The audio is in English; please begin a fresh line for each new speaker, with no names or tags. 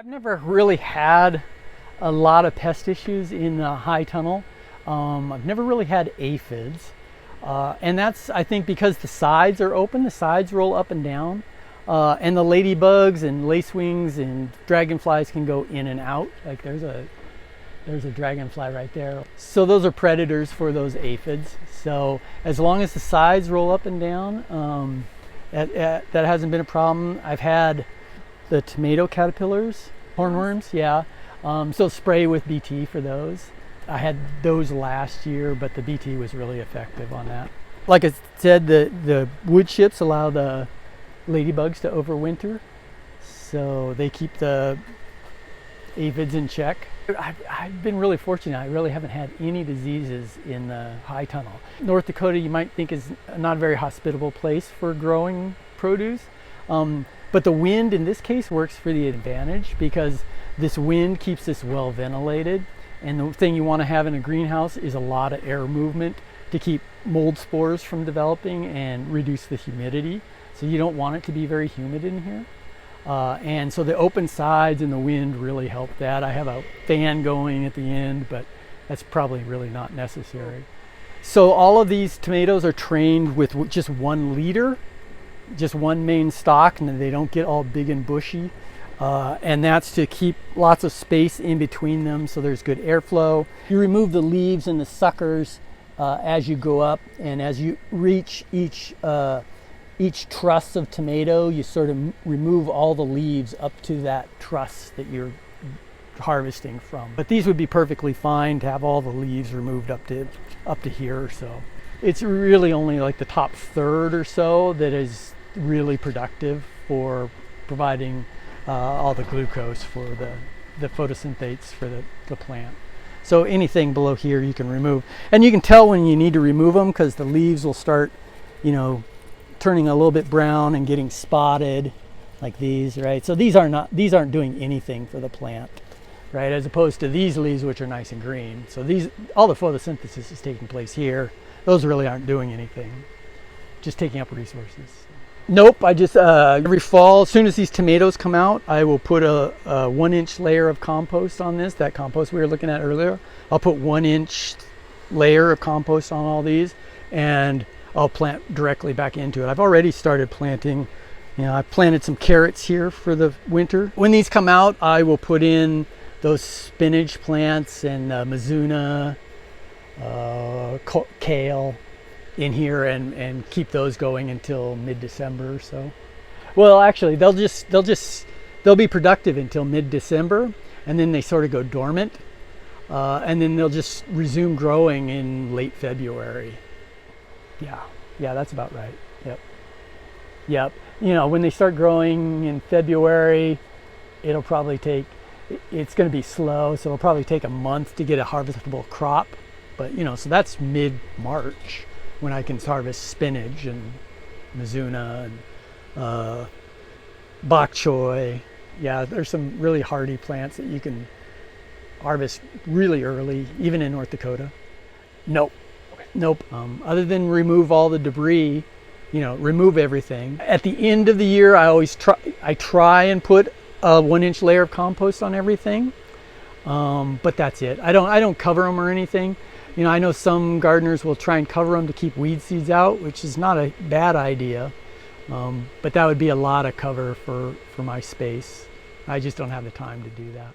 I've never really had a lot of pest issues in the high tunnel. I've never really had aphids. And that's, I think, because the sides are open, the sides roll up and down. And the ladybugs and lacewings and dragonflies can go in and out. Like there's a dragonfly right there. So those are predators for those aphids. So as long as the sides roll up and down, that hasn't been a problem. I've had the tomato caterpillars, hornworms, yeah. So spray with BT for those. I had those last year, but the BT was really effective on that. Like I said, the wood chips allow the ladybugs to overwinter, so they keep the aphids in check. I've been really fortunate. I really haven't had any diseases in the high tunnel. North Dakota, you might think, is not a very hospitable place for growing produce, but the wind in this case works for the advantage, because this wind keeps this well ventilated. And the thing you want to have in a greenhouse is a lot of air movement to keep mold spores from developing and reduce the humidity. So you don't want it to be very humid in here. And so the open sides and the wind really help that. I have a fan going at the end, but that's probably really not necessary. So all of these tomatoes are trained with just 1 leader, just one main stalk, and they don't get all big and bushy. And that's to keep lots of space in between them so there's good airflow. You remove the leaves and the suckers as you go up, and as you reach each truss of tomato, you sort of remove all the leaves up to that truss that you're harvesting from. But these would be perfectly fine to have all the leaves removed up to here or so. It's really only like the top third or so that is really productive for providing all the glucose for the photosynthates for the plant. So anything below here you can remove. And you can tell when you need to remove them, because the leaves will start, turning a little bit brown and getting spotted like these, right? So these aren't doing anything for the plant, right? As opposed to these leaves, which are nice and green. So all the photosynthesis is taking place here. Those really aren't doing anything, just taking up resources. Nope, I just, every fall, as soon as these tomatoes come out, I will put a 1-inch layer of compost on this, that compost we were looking at earlier. I'll put 1-inch layer of compost on all these, and I'll plant directly back into it. I've already started planting. I planted some carrots here for the winter. When these come out, I will put in those spinach plants and Mizuna, kale in here and keep those going until mid-December or so. Well, actually, they'll be productive until mid-December, and then they sort of go dormant, and then they'll just resume growing in late February. Yeah, that's about right. Yep. When they start growing in February, it's going to be slow, so it'll probably take a month to get a harvestable crop. But, so that's mid-March when I can harvest spinach and Mizuna and bok choy. Yeah, there's some really hardy plants that you can harvest really early, even in North Dakota. Nope. Other than remove all the debris, remove everything. At the end of the year, I try and put a 1-inch layer of compost on everything, but that's it. I don't cover them or anything. I know some gardeners will try and cover them to keep weed seeds out, which is not a bad idea, but that would be a lot of cover for my space. I just don't have the time to do that.